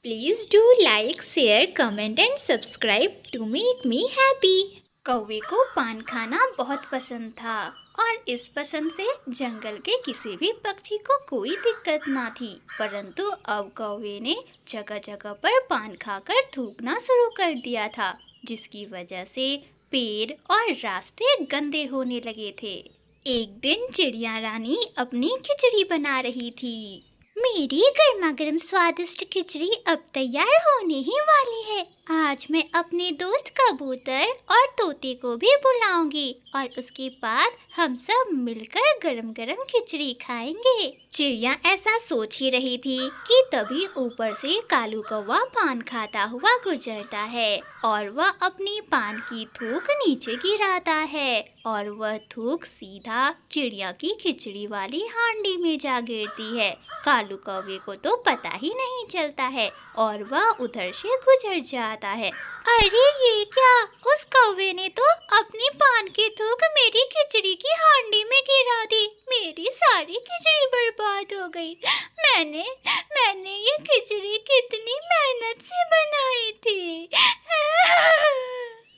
Please do like, share, comment and subscribe to make me happy। कौवे को पान खाना बहुत पसंद था और इस पसंद से जंगल के किसी भी पक्षी को कोई दिक्कत ना थी। परंतु अब कौवे ने जगह जगह पर पान खाकर थूकना शुरू कर दिया था, जिसकी वजह से पेड़ और रास्ते गंदे होने लगे थे। एक दिन चिड़िया रानी अपनी खिचड़ी बना रही थी। मेरी गर्मा गर्म स्वादिष्ट खिचड़ी अब तैयार होने ही वाली है। आज मैं अपने दोस्त कबूतर और तोते को भी बुलाऊंगी और उसके बाद हम सब मिलकर गरम गरम खिचड़ी खाएंगे। चिड़िया ऐसा सोच ही रही थी कि तभी ऊपर से कालू कौवा पान खाता हुआ गुजरता है और वह अपनी पान की थूक नीचे गिराता है और वह थूक सीधा चिड़िया की खिचड़ी वाली हांडी में जा गिरती है। कालू कौवे को तो पता ही नहीं चलता है और वह उधर से गुजर जाता है। अरे ये क्या, उस कौवे ने तो अपनी पान की थूक मेरी खिचड़ी की हांडी में गिरा दी। मेरी सारी खिचड़ी बर्बाद हो गई। मैंने ये खिचड़ी कितनी मेहनत से बनाई थी।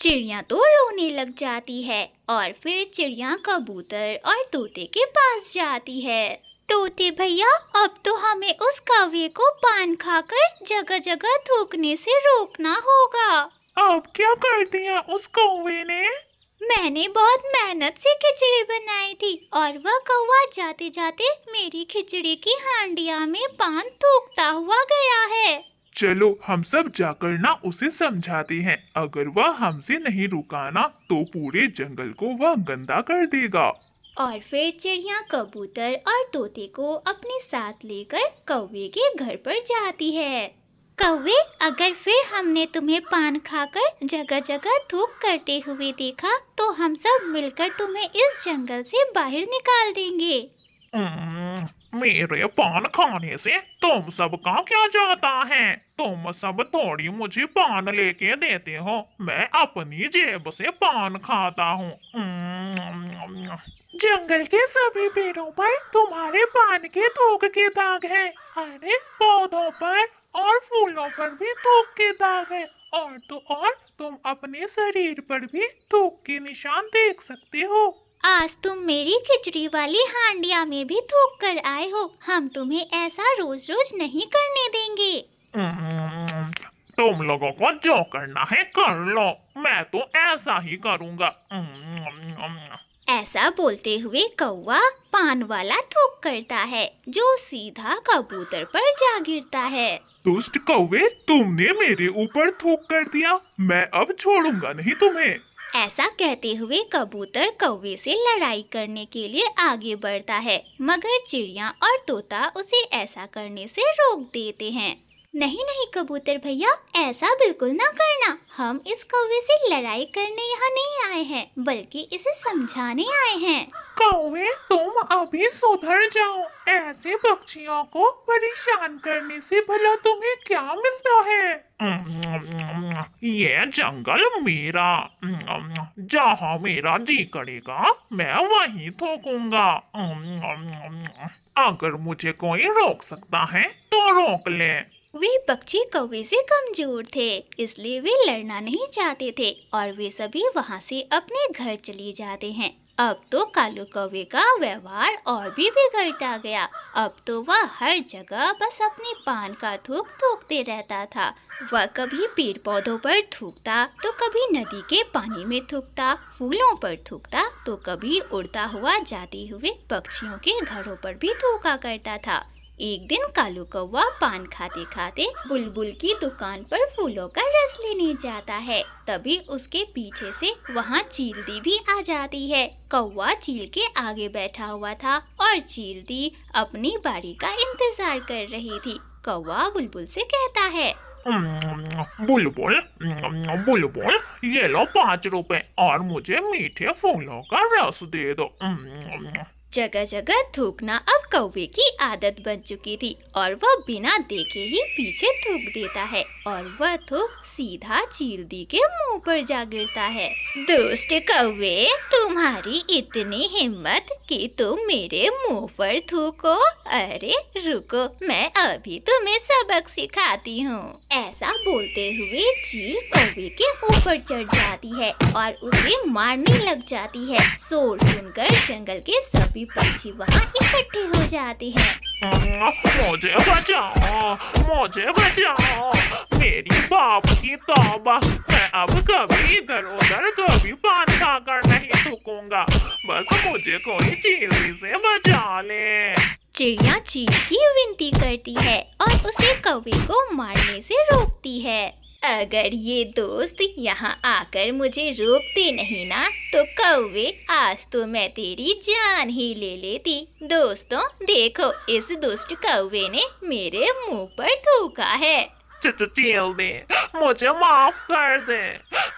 चिड़िया तो रोने लग जाती है और फिर चिड़िया कबूतर और तोते के पास जाती है। तोते भैया, अब तो हमें उस कौवे को पान खाकर जगह जगह थूकने से रोकना होगा। अब क्या कर दिया उस कौवे ने? मैंने बहुत मेहनत से खिचड़ी बनाई थी और वह कौवा जाते जाते मेरी खिचड़ी की हांडिया में पान थूकता हुआ गया है। चलो हम सब जाकर ना उसे समझाते हैं। अगर वह हमसे नहीं रुका ना तो पूरे जंगल को वह गंदा कर देगा। और फिर चिड़िया कबूतर और तोते को अपने साथ लेकर कौवे के घर पर जाती है। कौवे, अगर फिर हमने तुम्हें पान खाकर जगह जगह थूक करते हुए देखा तो हम सब मिलकर तुम्हें इस जंगल से बाहर निकाल देंगे। मेरे पान खाने से तुम सबका क्या जाता है? तुम सब थोड़ी मुझे पान लेके देते हो, मैं अपनी जेब से पान खाता हूँ। जंगल के सभी पेड़ों पर तुम्हारे पान के थूक के दाग हैं। अरे पौधों पर और फूलों पर भी थूक के दाग है और तो और तुम अपने शरीर पर भी थूक के निशान देख सकते हो। आज तुम मेरी खिचड़ी वाली हांडिया में भी थूक कर आए हो। हम तुम्हें ऐसा रोज रोज नहीं करने देंगे। तुम लोगों को जो करना है कर लो, मैं तो ऐसा ही करूँगा। ऐसा बोलते हुए कौवा पान वाला थूक करता है जो सीधा कबूतर पर जा गिरता है। दुष्ट कौवे, तुमने मेरे ऊपर थूक कर दिया, मैं अब छोड़ूंगा नहीं तुम्हें। ऐसा कहते हुए कबूतर कौवे से लड़ाई करने के लिए आगे बढ़ता है, मगर चिड़िया और तोता उसे ऐसा करने से रोक देते हैं। नहीं नहीं कबूतर भैया, ऐसा बिल्कुल ना करना। हम इस कौवे से लड़ाई करने यहाँ नहीं आए हैं, बल्कि इसे समझाने आए हैं। कौवे, तुम अभी सुधर जाओ। ऐसे पक्षियों को परेशान करने से भला तुम्हें क्या मिलता है? ये जंगल मेरा, जहाँ मेरा जी करेगा मैं वहीं थूकूंगा। अगर मुझे कोई रोक सकता है तो रोक ले। वे पक्षी कौवे से कमजोर थे, इसलिए वे लड़ना नहीं चाहते थे और वे सभी वहाँ से अपने घर चले जाते हैं। अब तो कालू कौवे का व्यवहार और भी बिगड़ता गया। अब तो वह हर जगह बस अपने पान का थूक थूकते रहता था। वह कभी पेड़ पौधों पर थूकता तो कभी नदी के पानी में थूकता, फूलों पर थूकता तो कभी उड़ता हुआ जाते हुए पक्षियों के घरों पर भी थूका करता था। एक दिन कालू कौवा पान खाते खाते बुलबुल की दुकान पर फूलों का रस लेने जाता है। तभी उसके पीछे से वहाँ चीलती भी आ जाती है। कौवा चील के आगे बैठा हुआ था और चीलती अपनी बारी का इंतजार कर रही थी। कौवा बुलबुल से कहता है, बुलबुल, बुलबुल, ये लो 5 रुपए और मुझे मीठे फूलों का रस दे दो। जगह जगह थूकना अब कौवे की आदत बन चुकी थी और वह बिना देखे ही पीछे थूक देता है और वह थूक सीधा चीलती के मुंह पर जा गिरता है। दुष्ट कौवे, तुम्हारी इतनी हिम्मत कि तुम मेरे मुंह पर थूको। अरे रुको, मैं अभी तुम्हें सबक सिखाती हूँ। ऐसा बोलते हुए चील कौवे के ऊपर चढ़ जाती है और उसे मारने लग जाती है। शोर सुनकर जंगल के सभी पक्षी वहाँ इकट्ठे हो जाते हैं। मुझे बचाओ, मुझे बचाओ, मेरी बाप की तौबा, मैं अब कभी इधर उधर कभी पान खाकर नहीं थूकूंगा, बस मुझे कोई चील से बचा ले। चिड़िया चील की विनती करती है और उसे कौवे को मारने से रोकती है। अगर ये दोस्त यहाँ आकर मुझे रोकते नहीं ना तो कौवे आज तो मैं तेरी जान ही ले लेती। दोस्तों देखो, इस दुष्ट कौवे ने मेरे मुंह पर थूका है। चील दे, मुझे माफ कर दे,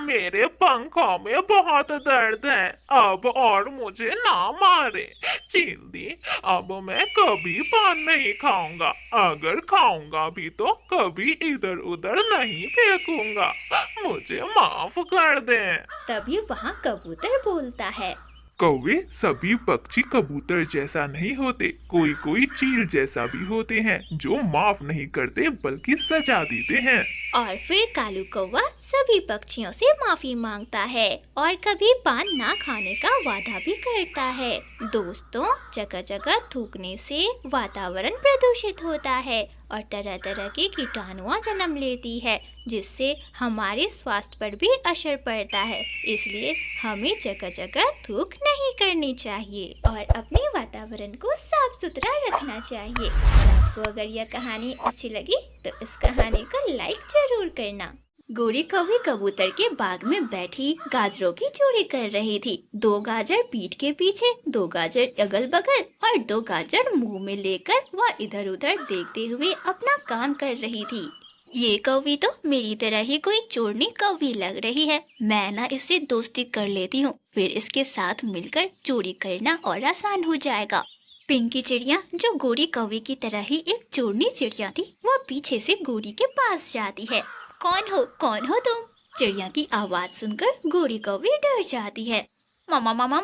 मेरे पंखों में बहुत दर्द है, अब और मुझे ना मारे। चील दी, अब मैं कभी पान नहीं खाऊंगा, अगर खाऊंगा भी तो कभी इधर उधर नहीं फेंकूंगा, मुझे माफ कर दे। तभी वहाँ कबूतर बोलता है, कौवे सभी पक्षी कबूतर जैसा नहीं होते, कोई कोई चील जैसा भी होते हैं जो माफ नहीं करते बल्कि सजा देते हैं। और फिर कालू कौवा सभी पक्षियों से माफी मांगता है और कभी पान ना खाने का वादा भी करता है। दोस्तों, जगह जगह थूकने से वातावरण प्रदूषित होता है और तरह तरह के कीटाणुआं जन्म लेती है, जिससे हमारे स्वास्थ्य पर भी असर पड़ता है। इसलिए हमें जगह जगह थूक नहीं करनी चाहिए और अपने वातावरण को साफ सुथरा रखना चाहिए। और आपको अगर यह कहानी अच्छी लगी तो इस कहानी को लाइक जरूर करना। गोरी कौवी कबूतर के बाग में बैठी गाजरों की चोरी कर रही थी। 2 गाजर पीठ के पीछे, 2 गाजर अगल बगल और 2 गाजर मुंह में लेकर वह इधर उधर देखते हुए अपना काम कर रही थी। ये कौवी तो मेरी तरह ही कोई चोरनी कौवी लग रही है। मैं ना इससे दोस्ती कर लेती हूँ, फिर इसके साथ मिलकर चोरी करना और आसान हो जाएगा। पिंकी चिड़िया, जो गोरी कौवी की तरह ही एक चोरनी चिड़िया थी, वह पीछे से गोरी के पास जाती है। कौन हो तुम? चिड़िया की आवाज सुनकर गोरी कौवी डर जाती है। मामा मामा,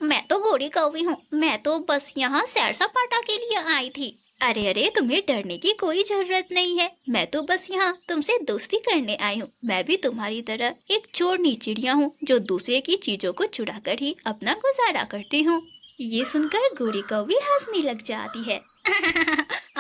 मैं तो गोरी कौवी हूँ, मैं तो बस यहाँ सैर सपाटा के लिए आई थी। अरे तुम्हें डरने की कोई जरूरत नहीं है, मैं तो बस यहाँ तुमसे दोस्ती करने आई हूँ। मैं भी तुम्हारी तरह एक चोरनी चिड़िया हूँ जो दूसरे की चीजों को चुरा कर ही अपना गुजारा करती हूँ। ये सुनकर गोरी कौवी हंसने लग जाती है।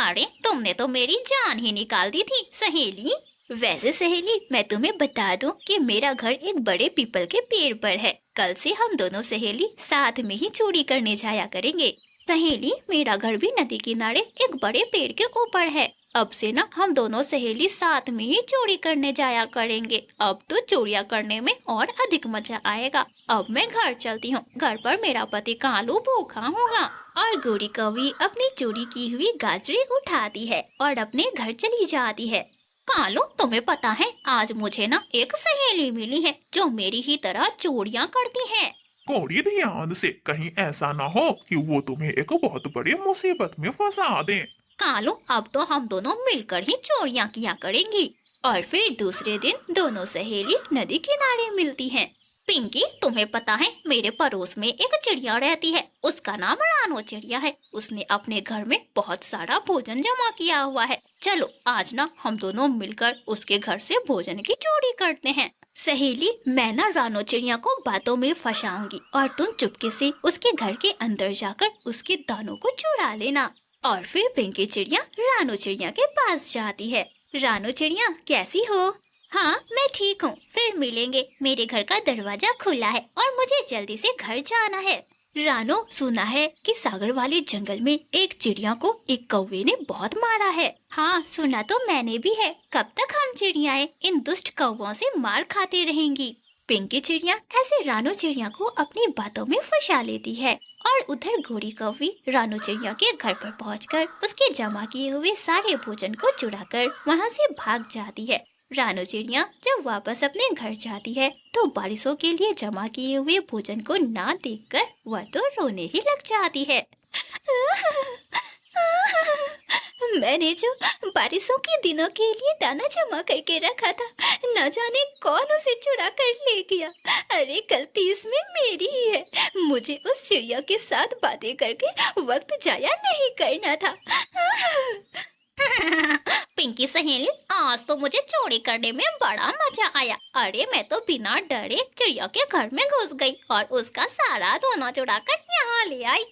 अरे तुमने तो मेरी जान ही निकाल दी थी सहेली। वैसे सहेली, मैं तुम्हें बता दूं कि मेरा घर एक बड़े पीपल के पेड़ पर है। कल से हम दोनों सहेली साथ में ही चोरी करने जाया करेंगे। सहेली, मेरा घर भी नदी किनारे एक बड़े पेड़ के ऊपर है। अब से ना हम दोनों सहेली साथ में ही चोरी करने जाया करेंगे। अब तो चोरियां करने में और अधिक मजा आएगा। अब मैं घर चलती हूँ, घर पर मेरा पति कालू भूखा होगा। और गोरी कौवी अपनी चोरी की हुई गाजरें उठाती है और अपने घर चली जाती है। कालू, तुम्हें पता है आज मुझे ना एक सहेली मिली है जो मेरी ही तरह चोरियां करती है। कोड़ी ध्यान से, कहीं ऐसा ना हो कि वो तुम्हें एक बहुत बड़ी मुसीबत में फंसा दे। कालू, अब तो हम दोनों मिलकर ही चोरियां किया करेंगी। और फिर दूसरे दिन दोनों सहेली नदी किनारे मिलती हैं। पिंकी, तुम्हें पता है मेरे पड़ोस में एक चिड़िया रहती है, उसका नाम रानो चिड़िया है। उसने अपने घर में बहुत सारा भोजन जमा किया हुआ है। चलो आज ना हम दोनों मिलकर उसके घर से भोजन की चोरी करते हैं। सहेली, मैं ना रानो चिड़िया को बातों में फंसाऊंगी और तुम चुपके से उसके घर के अंदर जाकर उसके दानों को चुरा लेना। और फिर पिंकी चिड़िया रानो चिड़िया के पास जाती है। रानो चिड़िया, कैसी हो? हाँ, मैं ठीक हूँ, फिर मिलेंगे। मेरे घर का दरवाजा खुला है और मुझे जल्दी से घर जाना है। रानो, सुना है कि सागर वाले जंगल में एक चिड़िया को एक कौवे ने बहुत मारा है। हाँ, सुना तो मैंने भी है। कब तक हम चिड़ियाएं इन दुष्ट कौवों से मार खाती रहेंगी? पिंकी चिड़िया ऐसे रानो चिड़िया को अपनी बातों में फंसा लेती है और उधर गोरी कौवी रानो चिड़िया के घर पर पहुंचकर उसके जमा किए हुए सारे भोजन को चुराकर वहां से भाग जाती है। रानो चिड़िया जब वापस अपने घर जाती है तो बारिशों के लिए जमा किए हुए भोजन को ना देखकर वह तो रोने ही लग जाती है। मैंने जो बारिशों के दिनों के लिए दाना जमा करके रखा था, न जाने कौन उसे चुरा कर ले गया। अरे गलती इसमें मेरी ही है। मुझे उस चिड़िया के साथ बातें करके वक्त जाया नहीं करना था। पिंकी सहेली, आज तो मुझे चोरी करने में बड़ा मजा आया। अरे मैं तो बिना डरे चिड़िया के घर में घुस गई और उसका सारा दाना चुरा कर यहाँ ले आई।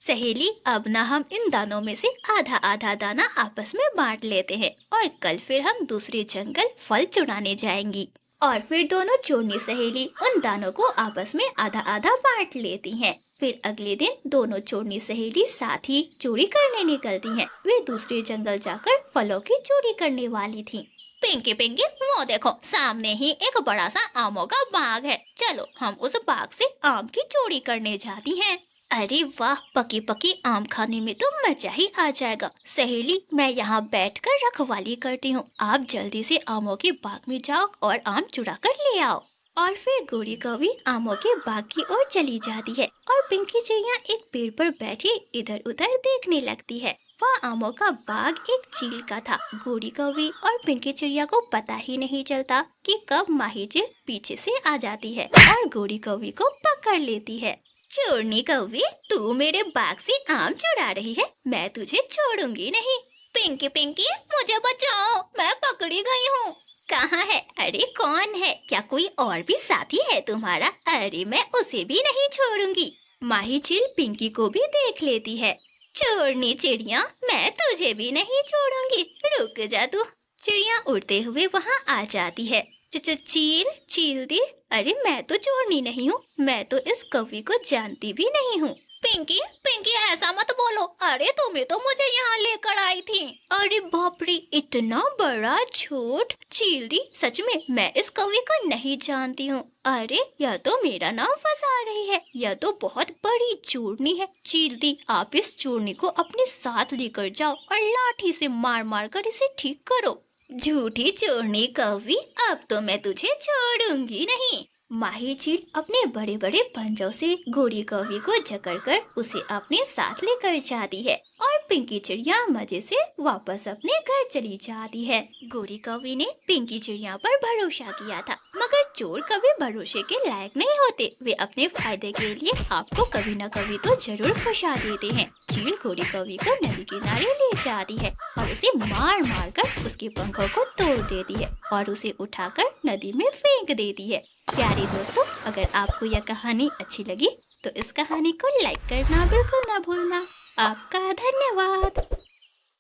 सहेली, अब ना हम इन दानों में से आधा आधा दाना आपस में बांट लेते हैं और कल फिर हम दूसरे जंगल फल चुराने जाएंगी। और फिर दोनों चोरनी सहेली उन दानों को आपस में आधा आधा बांट लेती हैं। फिर अगले दिन दोनों चोरनी सहेली साथ ही चोरी करने निकलती हैं। वे दूसरे जंगल जाकर फलों की चोरी करने वाली थीं। पिंकी पिंकी, वो देखो सामने ही एक बड़ा सा आमों का बाग है। चलो हम उस बाग से आम की चोरी करने जाती हैं। अरे वाह, पकी पकी आम खाने में तो मजा ही आ जाएगा। सहेली, मैं यहाँ बैठकर रखवाली करती हूँ। आप जल्दी से आमों के बाग में जाओ और आम चुरा कर ले आओ। और फिर गोरी कौवी आमों के बाग की ओर चली जाती है और पिंकी चिड़िया एक पेड़ पर बैठी इधर उधर देखने लगती है। वह आमों का बाग एक चील का था। गोरी कौवी और पिंकी चिड़िया को पता ही नहीं चलता कि कब माही चील पीछे से आ जाती है और गोरी कौवी को पकड़ लेती है। चोरनी कौवी, तू मेरे बाग से आम चुरा रही है, मैं तुझे छोड़ूंगी नहीं। पिंकी पिंकी, मुझे बचाओ, मैं पकड़ी गई हूँ। कहाँ है? अरे कौन है? क्या कोई और भी साथी है तुम्हारा? अरे मैं उसे भी नहीं छोड़ूंगी। माही चील पिंकी को भी देख लेती है। चोरनी चिड़िया, मैं तुझे भी नहीं छोड़ूंगी, रुक जा तू। चिड़िया उड़ते हुए वहाँ आ जाती है। चील दी, अरे मैं तो चोरनी नहीं हूँ, मैं तो इस कौवी को जानती भी नहीं हूँ। पिंकी पिंकी, ऐसा मत बोलो। अरे तुम्हें तो मुझे यहाँ लेकर आई थी। अरे बाप रे, इतना बड़ा झूठ। चील दी, सच में मैं इस कौवी को नहीं जानती हूँ। अरे यह तो मेरा नाम फंसा रही है, यह तो बहुत बड़ी चोरनी है। चील दी, आप इस चोरनी को अपने साथ लेकर जाओ और लाठी से मार मार कर इसे ठीक करो। झूठी चोरनी कौवी, अब तो मैं तुझे छोड़ूंगी नहीं। माही चील अपने बड़े बड़े पंजों से गोरी कौवी को जकड़कर उसे अपने साथ लेकर जाती है और पिंकी चिड़िया मजे से वापस अपने घर चली जाती है। गोरी कौवी ने पिंकी चिड़िया पर भरोसा किया था, मगर चोर कभी भरोसे के लायक नहीं होते। वे अपने फायदे के लिए आपको कभी न कभी तो जरूर फंसा देते हैं। चील गोरी कौवी को नदी किनारे ले जाती है और उसे मार मार कर उसके पंखों को तोड़ देती है और उसे उठाकर नदी में फेंक देती है। प्यारे दोस्तों, अगर आपको यह कहानी अच्छी लगी तो इस कहानी को लाइक करना बिल्कुल ना भूलना। आपका धन्यवाद।